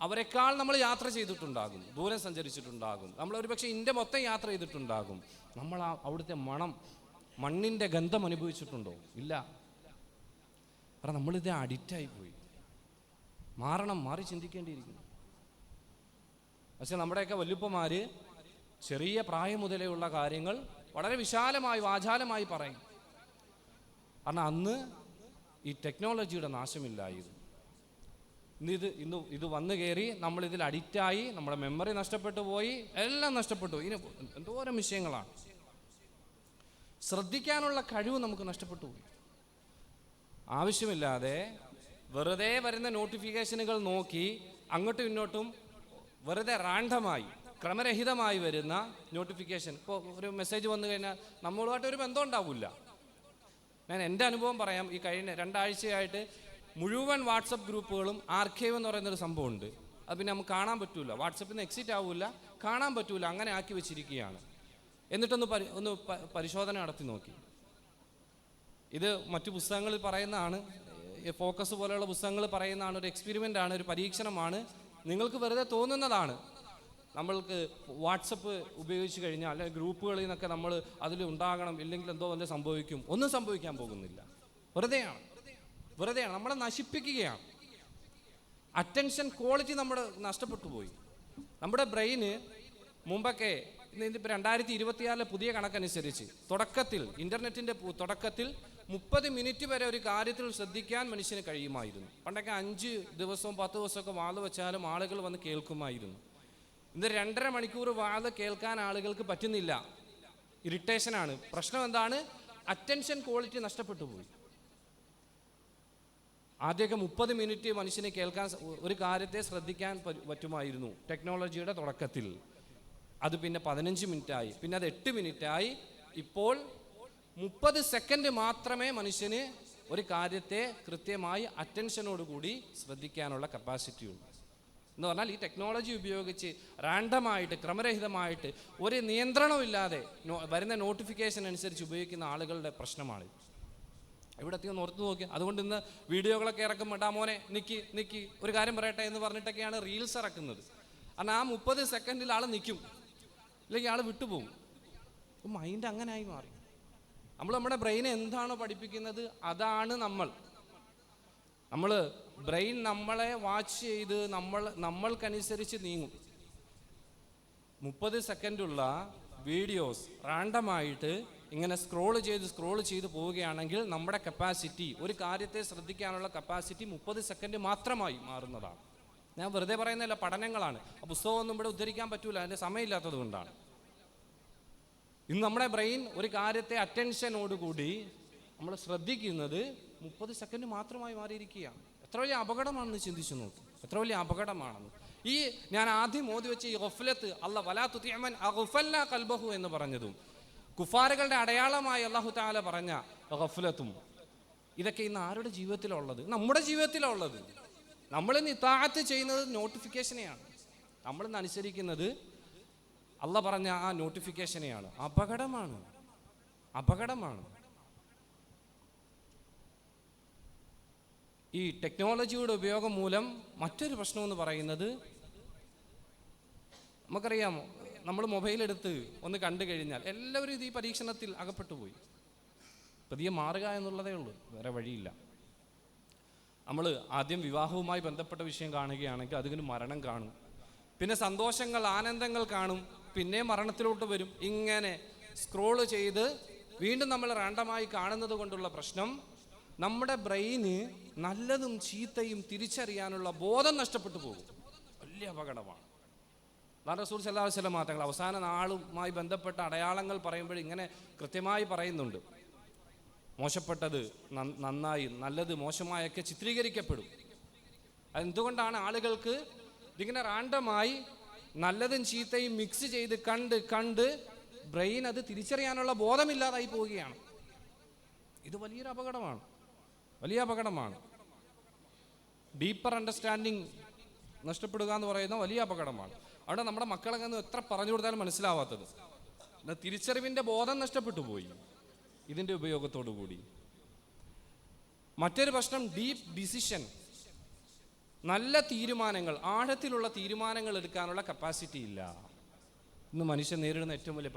അവരെക്കാൾ നമ്മൾ യാത്ര ചെയ്തിട്ടുണ്ടാകും, ദൂരം സഞ്ചരിച്ചിട്ടുണ്ടാകും, നമ്മൾ ഒരുപക്ഷെ ഇന്ത്യ മൊത്തം യാത്ര ചെയ്തിട്ടുണ്ടാകും. നമ്മൾ അവിടുത്തെ മണ്ണിൻ്റെ ഗന്ധം അനുഭവിച്ചിട്ടുണ്ടോ? ഇല്ല. കാരണം നമ്മളിത് അഡിക്റ്റായി പോയി. മാറി ചിന്തിക്കേണ്ടിയിരിക്കുന്നു. പക്ഷെ നമ്മുടെയൊക്കെ വല്യുപ്പമാര് ചെറിയ പ്രായം മുതലേ ഉള്ള കാര്യങ്ങൾ വളരെ വിശാലമായി വാചാലമായി പറയും. കാരണം അന്ന് ഈ ടെക്നോളജിയുടെ നാശമില്ലായിരുന്നു. ഇത് വന്നു കയറി നമ്മളിതിൽ അഡിക്റ്റായി, നമ്മുടെ മെമ്മറി നഷ്ടപ്പെട്ടു പോയി, എല്ലാം നഷ്ടപ്പെട്ടു. ഇനി എന്തോരം വിഷയങ്ങളാണ്. ശ്രദ്ധിക്കാനുള്ള കഴിവ് നമുക്ക് നഷ്ടപ്പെട്ടു പോയി. ആവശ്യമില്ലാതെ വെറുതെ വരുന്ന നോട്ടിഫിക്കേഷനുകൾ നോക്കി അങ്ങോട്ടും ഇങ്ങോട്ടും വെറുതെ റാൻഡമായി, ക്രമരഹിതമായി വരുന്ന നോട്ടിഫിക്കേഷൻ. ഇപ്പോൾ ഒരു മെസ്സേജ് വന്നു കഴിഞ്ഞാൽ നമ്മളുമായിട്ട് ഒരു ബന്ധം ഉണ്ടാവില്ല. ഞാൻ എൻ്റെ അനുഭവം പറയാം. ഈ കഴിഞ്ഞ 2 ആഴ്ചയായിട്ട് മുഴുവൻ വാട്സപ്പ് ഗ്രൂപ്പുകളും ആർക്കൈവ് എന്ന് പറയുന്നൊരു സംഭവമുണ്ട്. അത് പിന്നെ നമുക്ക് കാണാൻ പറ്റൂല. വാട്സപ്പിൽ നിന്ന് എക്സിറ്റ് ആവില്ല, കാണാൻ പറ്റൂല, അങ്ങനെ ആക്കി വെച്ചിരിക്കുകയാണ്. എന്നിട്ടൊന്ന് പരിശോധന നടത്തി നോക്കി. ഇത് മറ്റു പുസ്തകങ്ങളിൽ പറയുന്നതാണ്, ഫോക്കസ് പോലെയുള്ള പുസ്തകങ്ങൾ പറയുന്നതാണ്. ഒരു എക്സ്പെരിമെൻ്റ് ആണ്, ഒരു പരീക്ഷണമാണ്. നിങ്ങൾക്ക് വെറുതെ തോന്നുന്നതാണ്. നമ്മൾക്ക് വാട്സപ്പ് ഉപയോഗിച്ച് കഴിഞ്ഞാൽ അല്ലെങ്കിൽ ഗ്രൂപ്പുകളിൽ നിന്നൊക്കെ നമ്മൾ അതിൽ ഉണ്ടാകണം, ഇല്ലെങ്കിൽ എന്തോ വല്ല സംഭവിക്കും. ഒന്നും സംഭവിക്കാൻ പോകുന്നില്ല. വെറുതെയാണ്. നമ്മളെ നശിപ്പിക്കുകയാണ്. അറ്റൻഷൻ ക്വാളിറ്റി നമ്മുടെ നഷ്ടപ്പെട്ടു പോയി. നമ്മുടെ ബ്രെയിന് മുമ്പൊക്കെ, ഇതിപ്പോൾ 2026 പുതിയ കണക്കനുസരിച്ച് ഇന്റർനെറ്റിന്റെ തുടക്കത്തിൽ 30 മിനിറ്റ് വരെ ഒരു കാര്യത്തിൽ ശ്രദ്ധിക്കാൻ മനുഷ്യന് കഴിയുമായിരുന്നു. പണ്ടൊക്കെ 5 ദിവസവും 10 ദിവസമൊക്കെ വാത് വെച്ചാലും ആളുകൾ വന്ന് കേൾക്കുമായിരുന്നു. ഇന്ന് 2.5 മണിക്കൂർ വാത് കേൾക്കാൻ ആളുകൾക്ക് പറ്റുന്നില്ല. ഇറിറ്റേഷനാണ്. പ്രശ്നം എന്താണ്? അറ്റൻഷൻ ക്വാളിറ്റി നഷ്ടപ്പെട്ടു പോയി. ആദ്യമൊക്കെ 30 മിനിറ്റ് മനുഷ്യന് കേൾക്കാൻ, ഒരു കാര്യത്തെ ശ്രദ്ധിക്കാൻ പറ്റുമായിരുന്നു ടെക്നോളജിയുടെ തുടക്കത്തിൽ. അത് പിന്നെ 15 മിനിറ്റായി, പിന്നെ അത് 8 മിനിറ്റായി. ഇപ്പോൾ 30 സെക്കൻഡ് മാത്രമേ മനുഷ്യന് ഒരു കാര്യത്തെ കൃത്യമായി അറ്റൻഷനോടുകൂടി ശ്രദ്ധിക്കാനുള്ള കപ്പാസിറ്റി ഉള്ളൂ. എന്ന് പറഞ്ഞാൽ ഈ ടെക്നോളജി ഉപയോഗിച്ച് റാൻഡമായിട്ട്, ക്രമരഹിതമായിട്ട്, ഒരു നിയന്ത്രണമില്ലാതെ വരുന്ന നോട്ടിഫിക്കേഷൻ അനുസരിച്ച് ഉപയോഗിക്കുന്ന ആളുകളുടെ പ്രശ്നമാണ്. ഇവിടെ എത്തിയൊന്ന് ഓർത്ത് നോക്കി. അതുകൊണ്ട് ഇന്ന് വീഡിയോകളൊക്കെ ഇറക്കും, മോനെ നിക്കി ഒരു കാര്യം പറയട്ടെ എന്ന് പറഞ്ഞിട്ടൊക്കെയാണ് റീൽസ് ഇറക്കുന്നത്. കാരണം ആ 30 സെക്കൻഡിൽ ആൾ നിൽക്കും, ഇല്ലെങ്കിൽ ആൾ വിട്ടുപോകും. മൈൻഡ് അങ്ങനെ ആയി മാറി. നമ്മുടെ ബ്രെയിനെ എന്താണോ പഠിപ്പിക്കുന്നത് അതാണ് നമ്മൾ ബ്രെയിൻ നമ്മളെ വാച്ച് ചെയ്ത് നമ്മൾക്കനുസരിച്ച് നീങ്ങും. 30 സെക്കൻഡുള്ള വീഡിയോസ് റാൻഡമായിട്ട് ഇങ്ങനെ സ്ക്രോൾ ചെയ്ത് പോവുകയാണെങ്കിൽ നമ്മുടെ കപ്പാസിറ്റി, ഒരു കാര്യത്തെ ശ്രദ്ധിക്കാനുള്ള കപ്പാസിറ്റി 30 സെക്കൻഡ് മാത്രമായി മാറുന്നതാണ്. ഞാൻ വെറുതെ പറയുന്നില്ല, പഠനങ്ങളാണ്. ആ പുസ്തകമൊന്നും ഇവിടെ ഉദ്ധരിക്കാൻ പറ്റൂല, അതിൻ്റെ സമയമില്ലാത്തത് കൊണ്ടാണ്. ഇന്ന് നമ്മുടെ ബ്രെയിൻ ഒരു കാര്യത്തെ അറ്റൻഷനോടുകൂടി നമ്മൾ ശ്രദ്ധിക്കുന്നത് 30 സെക്കൻഡ് മാത്രമായി മാറിയിരിക്കുകയാണ്. എത്ര വലിയ അപകടമാണെന്ന് ചിന്തിച്ചു നോക്കും. എത്ര വലിയ അപകടമാണെന്ന്. ഈ ഞാൻ ആദ്യം ഓതി വെച്ച ഈ ഗഫ്ലത്ത്, അല്ലാഹ് വലാ തുതിഅമൻ അഗ്ഫൽനാ ഖൽബഹു എന്ന് പറഞ്ഞതും കുഫാറുകളുടെ അടയാളമായി അല്ലാഹു തആല പറഞ്ഞ ഗഫ്ലത്തും, ഇതൊക്കെ ഇന്ന് ആരുടെ ജീവിതത്തിലുള്ളത്? നമ്മുടെ ജീവിതത്തിലുള്ളത്. നമ്മളിന്ന് ഇതാഅത്ത് ചെയ്യുന്നത് നോട്ടിഫിക്കേഷനെയാണ്. നമ്മളിന്ന് അനുസരിക്കുന്നത് അല്ലാഹ് പറഞ്ഞ ആ നോട്ടിഫിക്കേഷനെയാണ്. അപകടമാണ്. ഈ ടെക്നോളജിയുടെ ഉപയോഗം മൂലം മറ്റൊരു പ്രശ്നമെന്ന് പറയുന്നത്, നമുക്കറിയാമോ, നമ്മൾ മൊബൈലെടുത്ത് ഒന്ന് കണ്ടു കഴിഞ്ഞാൽ എല്ലാവരും ഇത് ഈ പരീക്ഷണത്തിൽ അകപ്പെട്ടു പോയി. പതിയെ മാറുക എന്നുള്ളതേ ഉള്ളൂ, വേറെ വഴിയില്ല. നമ്മൾ ആദ്യം വിവാഹവുമായി ബന്ധപ്പെട്ട വിഷയം കാണുകയാണെങ്കിൽ അതിന് മരണം കാണും, പിന്നെ സന്തോഷങ്ങൾ ആനന്ദങ്ങൾ കാണും, പിന്നെ മരണത്തിലോട്ട് വരും. ഇങ്ങനെ സ്ക്രോള് ചെയ്ത് വീണ്ടും നമ്മൾ റാൻഡമായി കാണുന്നത് കൊണ്ടുള്ള പ്രശ്നം, നമ്മുടെ ബ്രെയിന് നല്ലതും ചീത്തയും തിരിച്ചറിയാനുള്ള ബോധം നഷ്ടപ്പെട്ടു പോകും. വലിയ അപകടമാണ്. റസൂൽ സല്ലല്ലാഹു അലൈഹി വസല്ലം തങ്ങൾ അവസാന നാളുമായി ബന്ധപ്പെട്ട അടയാളങ്ങൾ പറയുമ്പോൾ ഇങ്ങനെ കൃത്യമായി പറയുന്നുണ്ട്. മോശപ്പെട്ടത് നന്നായി, നല്ലത് മോശമായൊക്കെ ചിത്രീകരിക്കപ്പെടും. അതെന്തുകൊണ്ടാണ്? ആളുകൾക്ക് ഇതിങ്ങനെ റാൻഡമായി നല്ലതും ചീത്തയും മിക്സ് ചെയ്ത് കണ്ട് കണ്ട് ബ്രെയിൻ അത് തിരിച്ചറിയാനുള്ള ബോധമില്ലാതായി പോവുകയാണ്. ഇത് വലിയൊരു അപകടമാണ്, വലിയ അപകടമാണ്. ഡീപ്പർ അണ്ടർസ്റ്റാൻഡിങ് നഷ്ടപ്പെടുക എന്ന് പറയുന്ന വലിയ അപകടമാണ്. അവിടെ നമ്മുടെ മക്കളൊക്കെ എത്ര പറഞ്ഞു കൊടുത്താലും മനസ്സിലാവാത്തത്, തിരിച്ചറിവിൻ്റെ ബോധം നഷ്ടപ്പെട്ടു പോയി ഇതിൻ്റെ ഉപയോഗത്തോടു കൂടി. മറ്റൊരു പ്രശ്നം ഡീപ്പ് ഡിസിഷൻ, നല്ല തീരുമാനങ്ങൾ, ആഴത്തിലുള്ള തീരുമാനങ്ങൾ എടുക്കാനുള്ള കപ്പാസിറ്റി ഇല്ല. ഇന്ന് മനുഷ്യൻ നേരിടുന്ന ഏറ്റവും വലിയ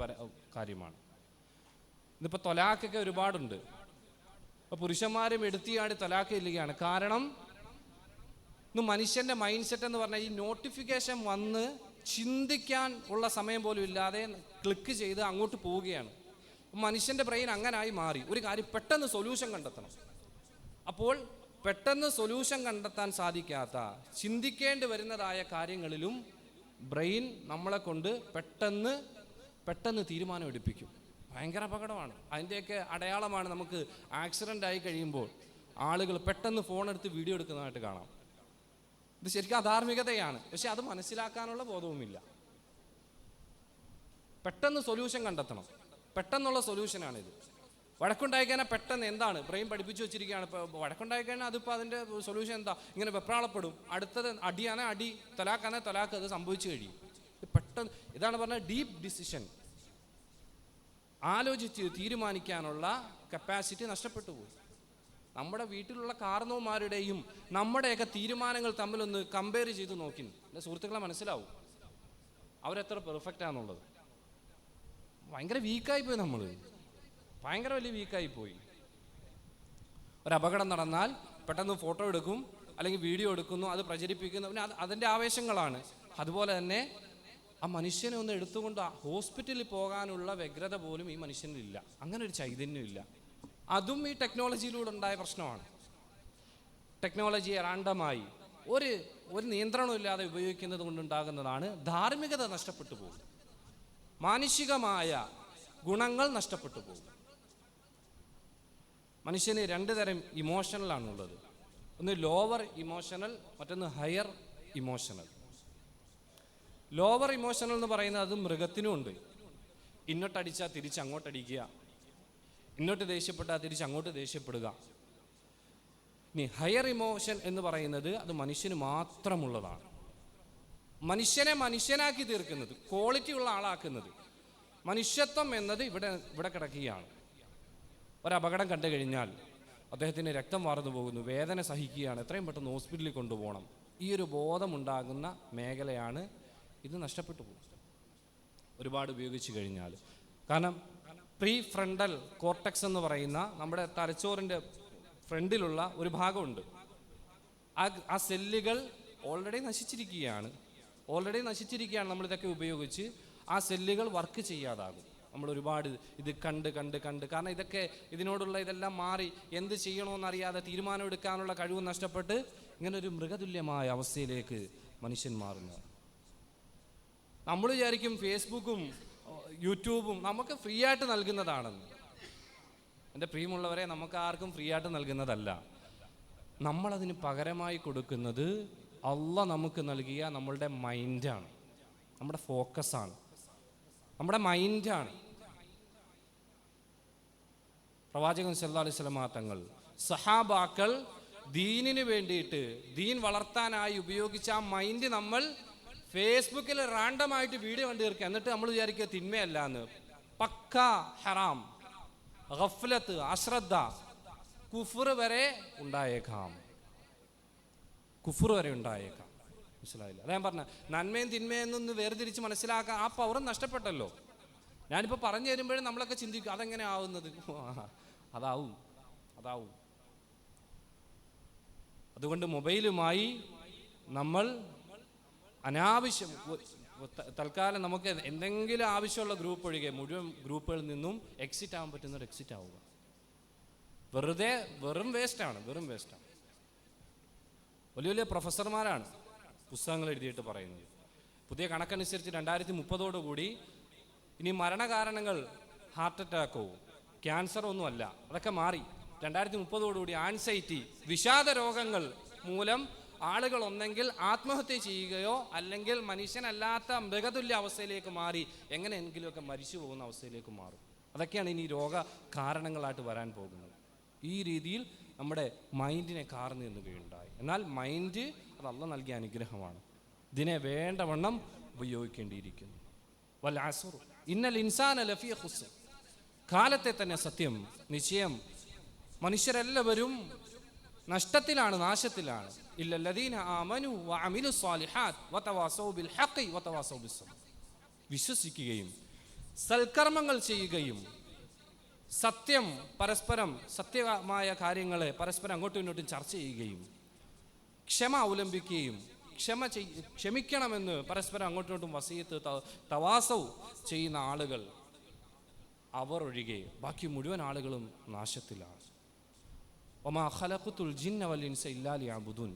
കാര്യമാണ്. ഇന്നിപ്പോൾ തൊലാഖൊക്കെ ഒരുപാടുണ്ട്. അപ്പോൾ പുരുഷന്മാരും എടുത്തിയാടി തൊലാഖ് ഇല്ലുകയാണ്. കാരണം ഇന്ന് മനുഷ്യൻ്റെ മൈൻഡ് സെറ്റ് എന്ന് പറഞ്ഞാൽ ഈ നോട്ടിഫിക്കേഷൻ വന്ന് ചിന്തിക്കാൻ ഉള്ള സമയം പോലും ഇല്ലാതെ ക്ലിക്ക് ചെയ്ത് അങ്ങോട്ട് പോവുകയാണ്. മനുഷ്യൻ്റെ ബ്രെയിൻ അങ്ങനായി മാറി. ഒരു കാര്യം പെട്ടെന്ന് സൊല്യൂഷൻ കണ്ടെത്തണം. അപ്പോൾ പെട്ടെന്ന് സൊല്യൂഷൻ കണ്ടെത്താൻ സാധിക്കാത്ത, ചിന്തിക്കേണ്ടി വരുന്നതായ കാര്യങ്ങളിലും ബ്രെയിൻ നമ്മളെ കൊണ്ട് പെട്ടെന്ന് തീരുമാനം എടുപ്പിക്കും. ഭയങ്കര അപകടമാണ്. അതിൻ്റെയൊക്കെ അടയാളമാണ് നമുക്ക് ആക്സിഡൻ്റ് ആയി കഴിയുമ്പോൾ ആളുകൾ പെട്ടെന്ന് ഫോൺ എടുത്ത് വീഡിയോ എടുക്കുന്നതായിട്ട് കാണാം. ഇത് ശരിക്കും അധാർമികതയാണ്, പക്ഷെ അത് മനസ്സിലാക്കാനുള്ള ബോധവുമില്ല. പെട്ടെന്ന് സൊല്യൂഷൻ കണ്ടെത്തണം, പെട്ടെന്നുള്ള സൊല്യൂഷനാണിത്. വഴക്കുണ്ടായിക്കഴിഞ്ഞാൽ പെട്ടെന്ന് എന്താണ് ബ്രെയിൻ പഠിപ്പിച്ചു വെച്ചിരിക്കുകയാണ്. ഇപ്പോൾ വഴക്കുണ്ടായിക്കഴിഞ്ഞാൽ അതിപ്പോൾ അതിൻ്റെ സൊല്യൂഷൻ എന്താ? ഇങ്ങനെ വെപ്രാളപ്പെടും. അടുത്തത് അടിയാണെ അടി, തൊലാക്കാണെ തൊലാക്ക്, അത് സംഭവിച്ചു കഴിയും. പെട്ടെന്ന് ഇതാണ് പറഞ്ഞത് ഡീപ്പ് ഡിസിഷൻ, ആലോചിച്ച് തീരുമാനിക്കാനുള്ള കപ്പാസിറ്റി നഷ്ടപ്പെട്ടു പോയി. നമ്മുടെ വീട്ടിലുള്ള കാരണവന്മാരുടെയും നമ്മുടെയൊക്കെ തീരുമാനങ്ങൾ തമ്മിലൊന്ന് കമ്പയർ ചെയ്ത് നോക്കി എൻ്റെ സുഹൃത്തുക്കളെ മനസ്സിലാവും അവരെത്ര പെർഫെക്റ്റാന്നുള്ളത്. ഭയങ്കര വീക്കായിപ്പോയി, നമ്മൾ ഭയങ്കര വലിയ വീക്കായിപ്പോയി. ഒരപകടം നടന്നാൽ പെട്ടെന്ന് ഫോട്ടോ എടുക്കും, അല്ലെങ്കിൽ വീഡിയോ എടുക്കുന്നു, അത് പ്രചരിപ്പിക്കുന്നു. പിന്നെ അതിൻ്റെ ആവേശങ്ങളാണ്. അതുപോലെ തന്നെ ആ മനുഷ്യനെ ഒന്ന് എടുത്തുകൊണ്ട് ഹോസ്പിറ്റലിൽ പോകാനുള്ള വ്യഗ്രത പോലും ഈ മനുഷ്യനിലില്ല. അങ്ങനെ ഒരു ചൈതന്യമില്ല. അതും ഈ ടെക്നോളജിയിലൂടെ ഉണ്ടായ പ്രശ്നമാണ്. ടെക്നോളജിയെ റാൻഡമായി ഒരു നിയന്ത്രണമില്ലാതെ ഉപയോഗിക്കുന്നത് കൊണ്ടുണ്ടാകുന്നതാണ് ധാർമ്മികത നഷ്ടപ്പെട്ടു പോകും, മാനുഷികമായ ഗുണങ്ങൾ നഷ്ടപ്പെട്ടു പോകും. മനുഷ്യന് രണ്ട് തരം ഇമോഷണലാണുള്ളത്. ഒന്ന് ലോവർ ഇമോഷണൽ, മറ്റൊന്ന് ഹയർ ഇമോഷണൽ. ലോവർ ഇമോഷണൽ എന്ന് പറയുന്നത് അത് മൃഗത്തിനും ഉണ്ട്. ഇങ്ങോട്ടടിച്ചാൽ തിരിച്ച് അങ്ങോട്ടടിക്കുക, ഇങ്ങോട്ട് ദേഷ്യപ്പെട്ടാൽ തിരിച്ച് അങ്ങോട്ട് ദേഷ്യപ്പെടുക. ഇനി ഹയർ ഇമോഷൻ എന്ന് പറയുന്നത് അത് മനുഷ്യന് മാത്രമുള്ളതാണ്. മനുഷ്യനെ മനുഷ്യനാക്കി തീർക്കുന്നത്, ക്വാളിറ്റി ഉള്ള ആളാക്കുന്നത്. മനുഷ്യത്വം എന്നത് ഇവിടെ കിടക്കുകയാണ്. ഒരപകടം കണ്ടു കഴിഞ്ഞാൽ അദ്ദേഹത്തിന് രക്തം വാർന്നു പോകുന്നു, വേദന സഹിക്കുകയാണ്, എത്രയും പെട്ടെന്ന് ഹോസ്പിറ്റലിൽ കൊണ്ടുപോകണം. ഈ ഒരു ബോധമുണ്ടാകുന്ന മേഖലയാണ് ഇത്. നഷ്ടപ്പെട്ടു പോകും ഒരുപാട് ഉപയോഗിച്ച് കഴിഞ്ഞാൽ. കാരണം പ്രീ ഫ്രണ്ടൽ കോർട്ടക്സ് എന്ന് പറയുന്ന നമ്മുടെ തലച്ചോറിൻ്റെ ഫ്രണ്ടിലുള്ള ഒരു ഭാഗമുണ്ട്. ആ സെല്ലുകൾ ഓൾറെഡി നശിച്ചിരിക്കുകയാണ്. നമ്മളിതൊക്കെ ഉപയോഗിച്ച് ആ സെല്ലുകൾ വർക്ക് ചെയ്യാതാകും. നമ്മൾ ഒരുപാട് ഇത് കണ്ട് കാരണം ഇതിനോടുള്ള ഇതെല്ലാം മാറി എന്ത് ചെയ്യണമെന്നറിയാതെ തീരുമാനമെടുക്കാനുള്ള കഴിവ് നഷ്ടപ്പെട്ട് ഇങ്ങനെ ഒരു മൃഗതുല്യമായ അവസ്ഥയിലേക്ക് മനുഷ്യൻ മാറുന്നു. നമ്മൾ വിചാരിക്കും ഫേസ്ബുക്കും യൂട്യൂബും നമുക്ക് ഫ്രീ ആയിട്ട് നൽകുന്നതാണെന്ന്. എൻ്റെ പ്രിയമുള്ളവരെ, നമുക്ക് ആർക്കും ഫ്രീ ആയിട്ട് നൽകുന്നതല്ല. നമ്മളതിന് പകരമായി കൊടുക്കുന്നത് അള്ളാഹ് നമുക്ക് നൽകിയ നമ്മളുടെ മൈൻഡാണ്, നമ്മുടെ ഫോക്കസാണ്, നമ്മുടെ മൈൻഡാണ്. പ്രവാചകൻ സല്ലല്ലാഹു അലൈഹി വസല്ലം തങ്ങൾ, സഹാബാക്കൾ ദീനിന് വേണ്ടിയിട്ട്, ദീൻ വളർത്താനായി ഉപയോഗിച്ച ആ മൈൻഡ് നമ്മൾ ഫേസ്ബുക്കിൽ റാൻഡമായിട്ട് വീഡിയോ കണ്ടു തീർക്കുക. എന്നിട്ട് നമ്മൾ വിചാരിക്കുക തിന്മയല്ല എന്ന്. പക്ക ഹറാം, ഗഫ്ലത്ത്, അശ്രദ്ധ, കുഫ്ർ വരെ ഉണ്ടായേക്കാം. കുഫർ വരെ ഉണ്ടായേക്കാം. മനസ്സിലായില്ല? അതാ ഞാൻ പറഞ്ഞ നന്മയും തിന്മയെന്നൊന്ന് വേർതിരിച്ച് മനസ്സിലാക്കാൻ ആ പവറും നഷ്ടപ്പെട്ടല്ലോ. ഞാനിപ്പോൾ പറഞ്ഞു തരുമ്പോഴും നമ്മളൊക്കെ ചിന്തിക്കും അതെങ്ങനെ ആവുന്നത്. അതാവും. അതുകൊണ്ട് മൊബൈലുമായി നമ്മൾ അനാവശ്യം തൽക്കാലം നമുക്ക് എന്തെങ്കിലും ആവശ്യമുള്ള ഗ്രൂപ്പ് ഒഴികെ മുഴുവൻ ഗ്രൂപ്പുകളിൽ നിന്നും എക്സിറ്റ് ആവാൻ പറ്റുന്നത് എക്സിറ്റ് ആവുക. വെറും വേസ്റ്റാണ്. വലിയ വലിയ പ്രൊഫസർമാരാണ് പുസ്തകങ്ങൾ എഴുതിയിട്ട് പറയുന്നത്. പുതിയ കണക്കനുസരിച്ച് 2030 ഇനി മരണകാരണങ്ങൾ ഹാർട്ട് അറ്റാക്കോ ക്യാൻസറോ ഒന്നുമല്ല, അതൊക്കെ മാറി. 2030 ആൻസൈറ്റി, വിഷാദ രോഗങ്ങൾ മൂലം ആളുകൾ ഒന്നെങ്കിൽ ആത്മഹത്യ ചെയ്യുകയോ അല്ലെങ്കിൽ മനുഷ്യനല്ലാത്ത മൃഗതുല്യ അവസ്ഥയിലേക്ക് മാറി എങ്ങനെയെങ്കിലുമൊക്കെ മരിച്ചു പോകുന്ന അവസ്ഥയിലേക്ക് മാറും. അതൊക്കെയാണ് ഇനി രോഗ കാരണങ്ങളായിട്ട് വരാൻ പോകുന്നത്. ഈ രീതിയിൽ നമ്മുടെ മൈൻഡിനെ കാർന്നു നിന്നുകയുണ്ടായി. എന്നാൽ മൈൻഡ് അത് അല്ലാഹ് നൽകിയ അനുഗ്രഹമാണ്. ഇതിനെ വേണ്ടവണ്ണം ഉപയോഗിക്കേണ്ടിയിരിക്കുന്നു. വൽ അസ്ർ ഇന്നൽ ഇൻസാന ലഫീ ഖുസ്ർ, കാലത്തെ തന്നെ സത്യം, നിശ്ചയം മനുഷ്യരെല്ലാവരും നഷ്ടത്തിലാണ്, നാശത്തിലാണ്. ഇല്ലല്ലദീന ആമനു വഅമിലു സ്വാലിഹാത്ത് വതവാസൗ ബിൽ ഹഖ് വതവാസൗ ബിസ് സബ്ർ, വിശ്വസിക്കുകയും സൽക്കർമ്മങ്ങൾ ചെയ്യുകയും സത്യം പരസ്പരം സത്യമായ കാര്യങ്ങളെ പരസ്പരം അങ്ങോട്ടും ഇങ്ങോട്ടും ചർച്ച ചെയ്യുകയും ക്ഷമ അവലംബിക്കുകയും ക്ഷമിക്കണമെന്ന് പരസ്പരം അങ്ങോട്ടും ഇങ്ങോട്ടും വസീയത്ത് തവാസൗ ചെയ്യുന്ന ആളുകൾ അവർ ഒഴികെ ബാക്കി മുഴുവൻ ആളുകളും നാശത്തിലാണ്. വമാ ഖലഖതുൽ ജിന്ന വൽ ഇൻസ ഇല്ലാ ലിയഅ്ബുദൂൻ.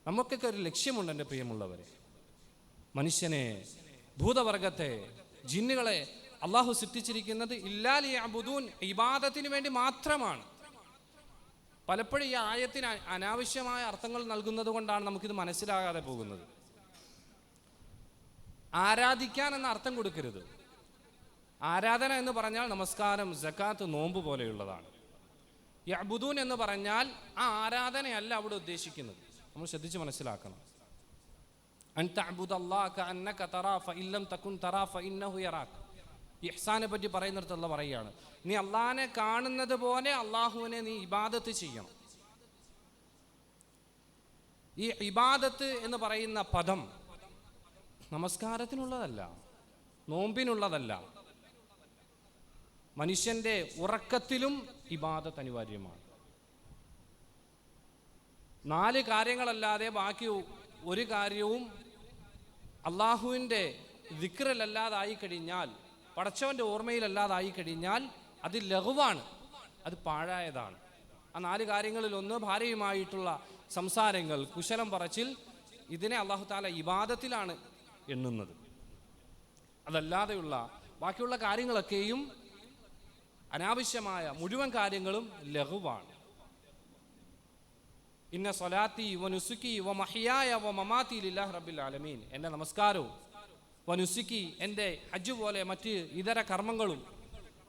നമുക്കൊക്കെ ഒരു ലക്ഷ്യമുണ്ട് എൻ്റെ പ്രിയമുള്ളവരെ. മനുഷ്യനെ, ഭൂതവർഗത്തെ, ജിന്നുകളെ അള്ളാഹു സൃഷ്ടിച്ചിരിക്കുന്നത് ഇല്ലാ ലിയഅ്ബുദൂൻ, ഇബാദത്തിന് വേണ്ടി മാത്രമാണ്. പലപ്പോഴും ഈ ആയത്തിന് അനാവശ്യമായ അർത്ഥങ്ങൾ നൽകുന്നത് കൊണ്ടാണ് നമുക്കിത് മനസ്സിലാകാതെ പോകുന്നത്. ആരാധിക്കാൻ എന്ന അർത്ഥം കൊടുക്കരുത്. ആരാധന എന്ന് പറഞ്ഞാൽ നമസ്കാരം, സക്കാത്ത്, നോമ്പ് പോലെയുള്ളതാണ്. യഅ്ബുദൂൻ എന്ന് പറഞ്ഞാൽ ആ ആരാധനയല്ല അവിടെ ഉദ്ദേശിക്കുന്നത്. നമ്മൾ ശ്രദ്ധിച്ച് മനസ്സിലാക്കണം. അൻ തഅ്ബുദല്ലാഹ കഅന്നക തറാ ഫഇൻ ലം തകുൻ തറാ ഫഇന്നഹു യറാക. ഇഹ്സാനെ പറ്റി പറയുന്നിടത്ത് അല്ലാഹ് പറയുകയാണ്, നീ അള്ളാഹിനെ കാണുന്നത് പോലെ അള്ളാഹുവിനെ നീ ഇബാദത്ത് ചെയ്യണം. ഈ ഇബാദത്ത് എന്ന് പറയുന്ന പദം നമസ്കാരത്തിനുള്ളതല്ല, നോമ്പിനുള്ളതല്ല. മനുഷ്യന്റെ ഉറക്കത്തിലും ഇബാദത്ത് അനിവാര്യമാണ്. 4 കാര്യങ്ങളല്ലാതെ ബാക്കി ഒരു കാര്യവും അള്ളാഹുവിൻ്റെ ദിക്റിലല്ലാതായി കഴിഞ്ഞാൽ, പടച്ചവൻ്റെ ഓർമ്മയിലല്ലാതായി കഴിഞ്ഞാൽ അത് ലഘുവാണ്, അത് പാഴായതാണ്. ആ 4 കാര്യങ്ങളിൽ ഒന്ന് ഭാര്യയുമായിട്ടുള്ള സംസാരങ്ങൾ, കുശലം പറച്ചിൽ. ഇതിനെ അള്ളാഹു താല ഇബാദത്തിലാണ് എണ്ണുന്നത്. അതല്ലാതെയുള്ള ബാക്കിയുള്ള കാര്യങ്ങളൊക്കെയും അനാവശ്യമായ മുഴുവൻ കാര്യങ്ങളും ലഘുവാണ്. ഇന്ന സ്വലാത്തി വനുസുക്കി വമഹിയായ വമമാതി ലില്ലാഹി റബ്ബിൽ ആലമീൻ. എൻ്റെ നമസ്കാരവും വനുസുക്കി എൻ്റെ ഹജ്ജ് പോലെ മറ്റ് ഇതര കർമ്മങ്ങളും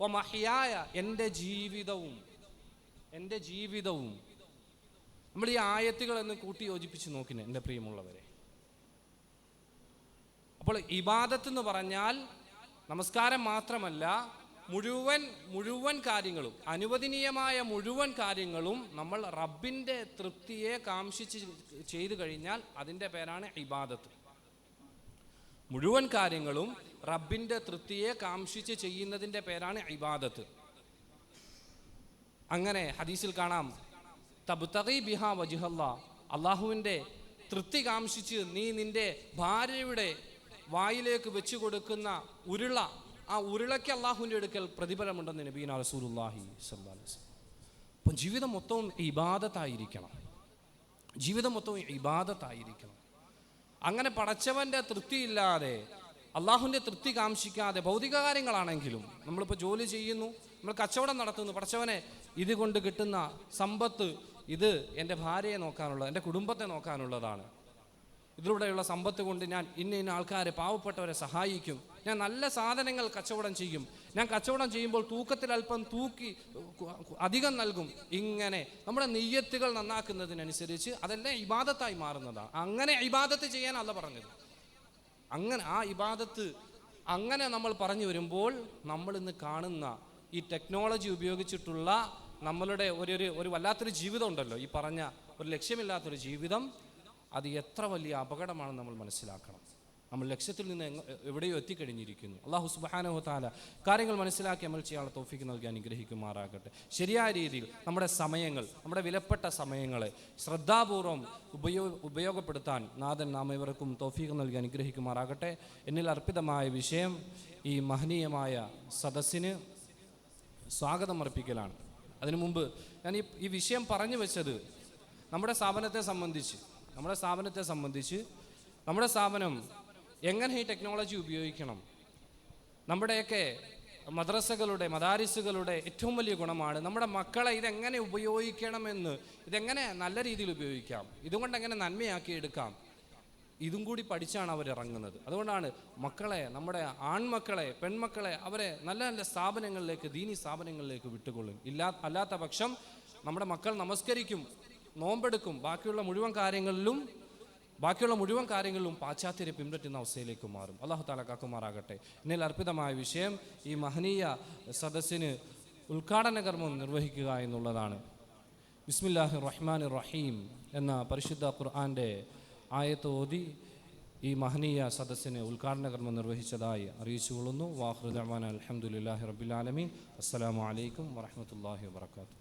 വമഹിയായ എൻ്റെ ജീവിതവും നമ്മൾ ഈ ആയത്തുകളെന്ന് കൂട്ടി യോജിപ്പിച്ച് നോക്കിനെ എൻ്റെ പ്രിയമുള്ളവരെ. അപ്പോൾ ഇബാദത്ത് എന്ന് പറഞ്ഞാൽ നമസ്കാരം മാത്രമല്ല, മുഴുവൻ കാര്യങ്ങളും, അനുവദനീയമായ മുഴുവൻ കാര്യങ്ങളും നമ്മൾ റബ്ബിൻ്റെ തൃപ്തിയെ കാംക്ഷിച്ച് ചെയ്തു കഴിഞ്ഞാൽ അതിൻ്റെ പേരാണ് ഇബാദത്ത്. മുഴുവൻ കാര്യങ്ങളും റബ്ബിൻ്റെ തൃപ്തിയെ കാംക്ഷിച്ച് ചെയ്യുന്നതിൻ്റെ പേരാണ് ഇബാദത്ത്. അങ്ങനെ ഹദീസിൽ കാണാം, തബ്തഗി ബിഹാ വജ്ഹല്ലാ, അള്ളാഹുവിൻ്റെ തൃപ്തി കാംക്ഷിച്ച് നീ നിന്റെ ഭാര്യയുടെ വായിലേക്ക് വെച്ചു കൊടുക്കുന്ന ഉരുള, ആ ഉരുളയ്ക്ക് അള്ളാഹുവിൻ്റെ അടുക്കൽ പ്രതിഫലമുണ്ടെന്ന് നബീന റസൂലുള്ളാഹി സ്വല്ലല്ലാഹു അലൈഹി വസല്ലം. അപ്പം ജീവിതം മൊത്തവും ഇബാദത്തായിരിക്കണം. അങ്ങനെ പടച്ചവൻ്റെ തൃപ്തിയില്ലാതെ, അള്ളാഹുവിൻ്റെ തൃപ്തി കാംക്ഷിക്കാതെ, ഭൗതിക കാര്യങ്ങളാണെങ്കിലും നമ്മളിപ്പോൾ ജോലി ചെയ്യുന്നു, നമ്മൾ കച്ചവടം നടത്തുന്നു, പടച്ചവനെ ഇത് കൊണ്ട് കിട്ടുന്ന സമ്പത്ത് ഇത് എൻ്റെ ഭാര്യയെ നോക്കാനുള്ളത്, എൻ്റെ കുടുംബത്തെ നോക്കാനുള്ളതാണ്, ഇതിലൂടെയുള്ള സമ്പത്ത് കൊണ്ട് ഞാൻ ഇന്ന ആൾക്കാരെ, പാവപ്പെട്ടവരെ സഹായിക്കും, ഞാൻ നല്ല സാധനങ്ങൾ കച്ചവടം ചെയ്യും, ഞാൻ കച്ചവടം ചെയ്യുമ്പോൾ തൂക്കത്തിൽ അല്പം തൂക്കി അധികം നൽകും. ഇങ്ങനെ നമ്മുടെ നിയ്യത്തുകൾ നന്നാക്കുന്നതിനനുസരിച്ച് അതെല്ലാം ഇബാദത്തായി മാറുന്നതാണ്. അങ്ങനെ ഇബാദത്ത് ചെയ്യാൻ അല്ല പറഞ്ഞത്. അങ്ങനെ ആ ഇബാദത്ത് അങ്ങനെ നമ്മൾ പറഞ്ഞു വരുമ്പോൾ നമ്മൾ ഇന്ന് കാണുന്ന ഈ ടെക്നോളജി ഉപയോഗിച്ചിട്ടുള്ള നമ്മളുടെ ഒരു വല്ലാത്തൊരു ജീവിതം ഉണ്ടല്ലോ, ഈ പറഞ്ഞ ഒരു ലക്ഷ്യമില്ലാത്തൊരു ജീവിതം, അത് എത്ര വലിയ അപകടമാണെന്ന് നമ്മൾ മനസ്സിലാക്കണം. നമ്മൾ ലക്ഷ്യത്തിൽ നിന്ന് എവിടെയോ എത്തിക്കഴിഞ്ഞിരിക്കുന്നു. അല്ലാഹു സുബ്ഹാനഹു വ തആല കാര്യങ്ങൾ മനസ്സിലാക്കി അമൽ ചെയ്യാനുള്ള തൗഫീഖ് നൽകി അനുഗ്രഹിക്കുമാറാകട്ടെ. ശരിയായ രീതിയിൽ നമ്മുടെ സമയങ്ങൾ, നമ്മുടെ വിലപ്പെട്ട സമയങ്ങളെ ശ്രദ്ധാപൂർവം ഉപയോഗപ്പെടുത്താൻ നാഥൻ നാം ഇവർക്കും തൗഫീഖ് നൽകി അനുഗ്രഹിക്കുമാറാകട്ടെ. എന്നിൽ അർപ്പിതമായ വിഷയം ഈ മഹനീയമായ സദസ്സിന് സ്വാഗതം അർപ്പിക്കലാണ്. അതിനു മുമ്പ് ഞാൻ ഈ വിഷയം പറഞ്ഞു വെച്ചത് നമ്മുടെ സ്ഥാപനത്തെ സംബന്ധിച്ച് നമ്മുടെ സ്ഥാപനം എങ്ങനെ ഈ ടെക്നോളജി ഉപയോഗിക്കണം, നമ്മുടെയൊക്കെ മദാരിസുകളുടെ ഏറ്റവും വലിയ ഗുണമാണ് നമ്മുടെ മക്കളെ ഇതെങ്ങനെ ഉപയോഗിക്കണമെന്ന്, ഇതെങ്ങനെ നല്ല രീതിയിൽ ഉപയോഗിക്കാം, ഇതുകൊണ്ട് എങ്ങനെ നന്മയാക്കി എടുക്കാം, ഇതും കൂടി പഠിച്ചാണ് അവരിറങ്ങുന്നത്. അതുകൊണ്ടാണ് മക്കളെ, നമ്മുടെ ആൺമക്കളെ, പെൺമക്കളെ അവരെ നല്ല നല്ല സ്ഥാപനങ്ങളിലേക്ക്, ദീനി സ്ഥാപനങ്ങളിലേക്ക് വിട്ടുകൊള്ളും. അല്ലാത്ത പക്ഷം നമ്മുടെ മക്കൾ നമസ്കരിക്കും, നോമ്പെടുക്കും, ബാക്കിയുള്ള മുഴുവൻ കാര്യങ്ങളിലും പാശ്ചാത്യരെ പിൻപറ്റുന്ന അവസ്ഥയിലേക്ക് മാറും. അല്ലാഹു തആല കാക്കുമാറാകട്ടെ. എന്നിൽ അർപ്പിതമായ വിഷയം ഈ മഹനീയ സദസ്സിന് ഉദ്ഘാടന കർമ്മം നിർവഹിക്കുക എന്നുള്ളതാണ്. ബിസ്മില്ലാഹിർ റഹ്മാനിർ റഹീം എന്ന പരിശുദ്ധ ഖുർആന്റെ ആയത്ത് ഓതി ഈ മഹനീയ സദസ്സിന് ഉദ്ഘാടന കർമ്മം നിർവഹിച്ചതായി അറിയിച്ചുകൊള്ളുന്നു. വാഖിറു ദഅ്വാനാ അൽഹംദുലില്ലാഹി റബ്ബിൽ ആലമീൻ. അസ്സലാമു അലൈക്കും വറഹ്മത്തുള്ളാഹി വബറകാതുഹു.